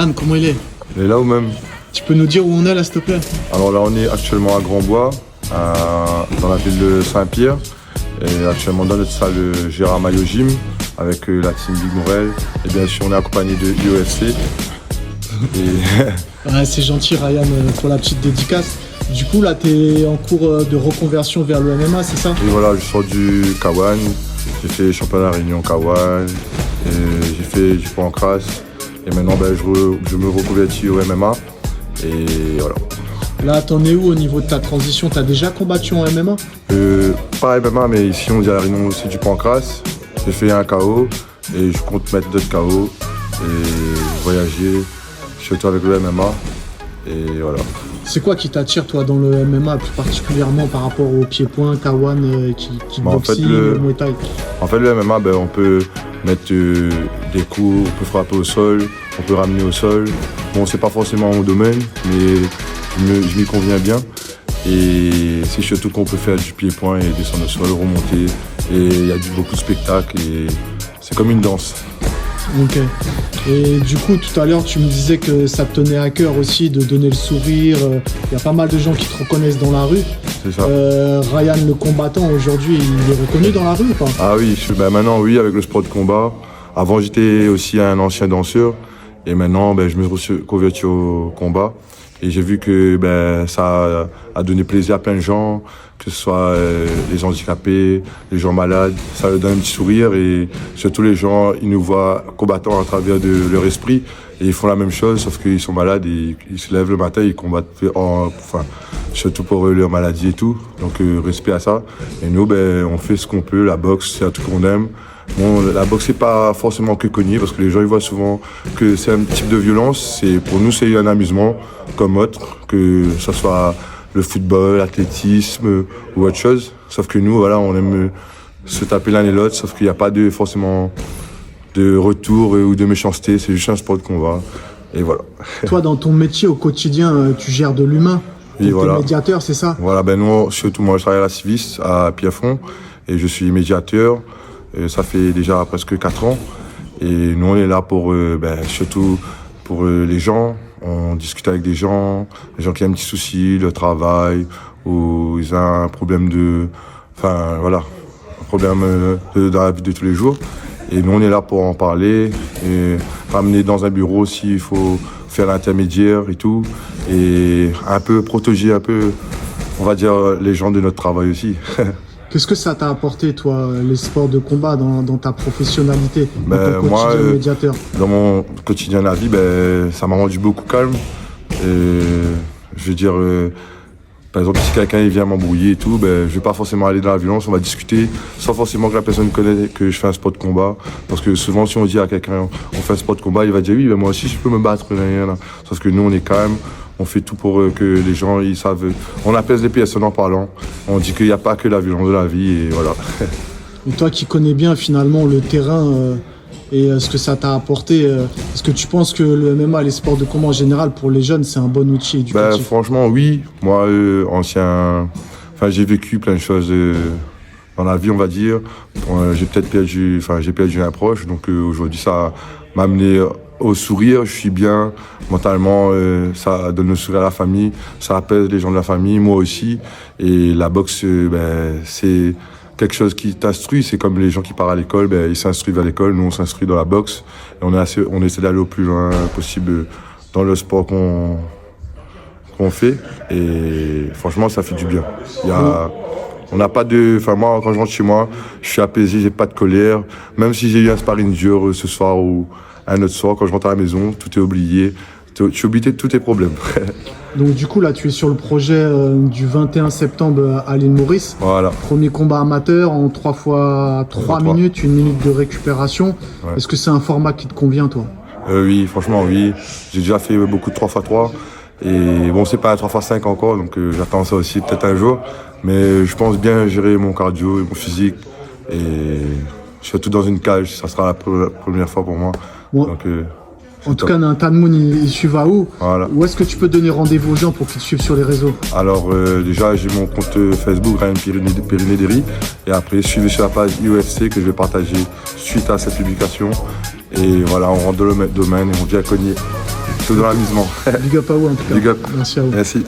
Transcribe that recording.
Ryan, comment il est? Il est là ou même? Tu peux nous dire où on est là, s'il te plaît? Alors là, on est actuellement à Grandbois, dans la ville de Saint-Pierre. Et actuellement dans notre salle Gérard Maillot Gym avec la team Big Morel. Et bien sûr, on est accompagné de UFC. Ouais, c'est gentil, Ryan, pour la petite dédicace. Du coup, là, tu es en cours de reconversion vers le MMA, c'est ça? Et voilà, je sors du K1. J'ai fait championnat Réunion K1. J'ai fait du poids en crasse. Et maintenant, je me reconvertis au MMA. Et voilà. Là, t'en es où au niveau de ta transition? T'as déjà combattu en MMA? Pas MMA, mais ici, on dit à la Réunion aussi du poids en crasse. J'ai fait un KO et je compte mettre d'autres KO et voyager, surtout avec le MMA. Et voilà. C'est quoi qui t'attire, toi, dans le MMA, plus particulièrement par rapport au pied-point, K1, kickboxing, Muay Thai? En fait, le MMA, on peut mettre des coups, on peut frapper au sol, on peut ramener au sol. Bon, c'est pas forcément mon domaine, mais je m'y conviens bien. Et c'est surtout qu'on peut faire du pied-point et descendre au sol, remonter. Et il y a beaucoup de spectacles et c'est comme une danse. Ok. Et du coup, tout à l'heure, tu me disais que ça te tenait à cœur aussi de donner le sourire. Il y a pas mal de gens qui te reconnaissent dans la rue. C'est ça. Ryan, le combattant, aujourd'hui, il est reconnu dans la rue ou pas? Ah oui, maintenant oui, avec le sport de combat. Avant, j'étais aussi un ancien danseur. Et maintenant, je me suis converti au combat. Et j'ai vu que ça a donné plaisir à plein de gens, que ce soit les handicapés, les gens malades. Ça leur donne un petit sourire et surtout les gens, ils nous voient combattants à travers de leur esprit et ils font la même chose, sauf qu'ils sont malades et ils se lèvent le matin, ils combattent, surtout pour leur maladie et tout. Donc respect à ça. Et nous, on fait ce qu'on peut. La boxe, c'est un truc qu'on aime. Bon, la boxe, c'est pas forcément que cogner parce que les gens ils voient souvent que c'est un type de violence. Pour nous, c'est un amusement comme autre, que ce soit le football, l'athlétisme ou autre chose. Sauf que nous, voilà, on aime se taper l'un et l'autre, sauf qu'il n'y a pas forcément de retour ou de méchanceté. C'est juste un sport de combat. Et voilà. Toi, dans ton métier au quotidien, tu gères de l'humain. Tu es médiateur, c'est ça? Voilà, nous, surtout moi, je travaille à la Civis, à Pierrefonds, et je suis médiateur. Ça fait déjà presque 4 ans. Et nous, on est là pour, surtout pour les gens. On discute avec des gens qui ont un petit souci, le travail, ou ils ont un problème dans la vie de tous les jours. Et nous, on est là pour en parler et ramener dans un bureau s'il faut faire l'intermédiaire et tout. Et un peu protéger on va dire, les gens de notre travail aussi. Qu'est-ce que ça t'a apporté, toi, les sports de combat dans ta professionnalité, dans ton moi, quotidien de médiateur? Dans mon quotidien de la vie, ça m'a rendu beaucoup calme. Et, je veux dire, par exemple, si quelqu'un il vient m'embrouiller et tout, je vais pas forcément aller dans la violence, on va discuter sans forcément que la personne connaisse que je fais un sport de combat. Parce que souvent, si on dit à quelqu'un on fait un sport de combat, il va dire oui, moi aussi je peux me battre. Sauf que nous, on est calme. On fait tout pour que les gens, ils savent. On apaise les personnes en parlant. On dit qu'il n'y a pas que la violence de la vie et voilà. Et toi qui connais bien finalement le terrain et ce que ça t'a apporté, est-ce que tu penses que le MMA et les sports de combat en général pour les jeunes, c'est un bon outil éducatif? Franchement, oui. Moi, j'ai vécu plein de choses dans la vie, on va dire. J'ai perdu un proche. Donc aujourd'hui, ça m'a amené au sourire, je suis bien mentalement, ça donne le sourire à la famille, ça apaise les gens de la famille, moi aussi. Et la boxe, c'est quelque chose qui t'instruit, c'est comme les gens qui partent à l'école, ils s'instruisent à l'école, nous on s'instruit dans la boxe. Et on essaie d'aller au plus loin possible dans le sport qu'on fait. Et franchement, ça fait du bien. On n'a pas moi, quand je rentre chez moi, je suis apaisé, j'ai pas de colère. Même si j'ai eu un sparring dur ce soir ou un autre soir, quand je rentre à la maison, tout est oublié. Tu es oublié de tous tes problèmes. Donc du coup, là, tu es sur le projet du 21 septembre à l'île Maurice. Voilà. Premier combat amateur en 3 fois 3 minutes, 1 minute de récupération. Ouais. Est-ce que c'est un format qui te convient, toi? Oui, franchement, oui. J'ai déjà fait beaucoup de 3x3. Et bon, c'est pas un 3x5 encore, donc j'attends ça aussi peut-être un jour. Mais je pense bien gérer mon cardio et mon physique. Et surtout dans une cage, ça sera la première fois pour moi. Ouais. Donc, en tout cas, Nathan Moon, il suit à où? Voilà. Où est-ce que tu peux donner rendez-vous aux gens pour qu'ils te suivent sur les réseaux? Alors déjà, j'ai mon compte Facebook, Ryan Perinédéry. Et après, suivez sur la page UFC que je vais partager suite à cette publication. Et voilà, on rentre dans le domaine et on vient cogner. tout dans l'amusement. Big up à vous en tout cas. Big up. Merci à vous. Merci.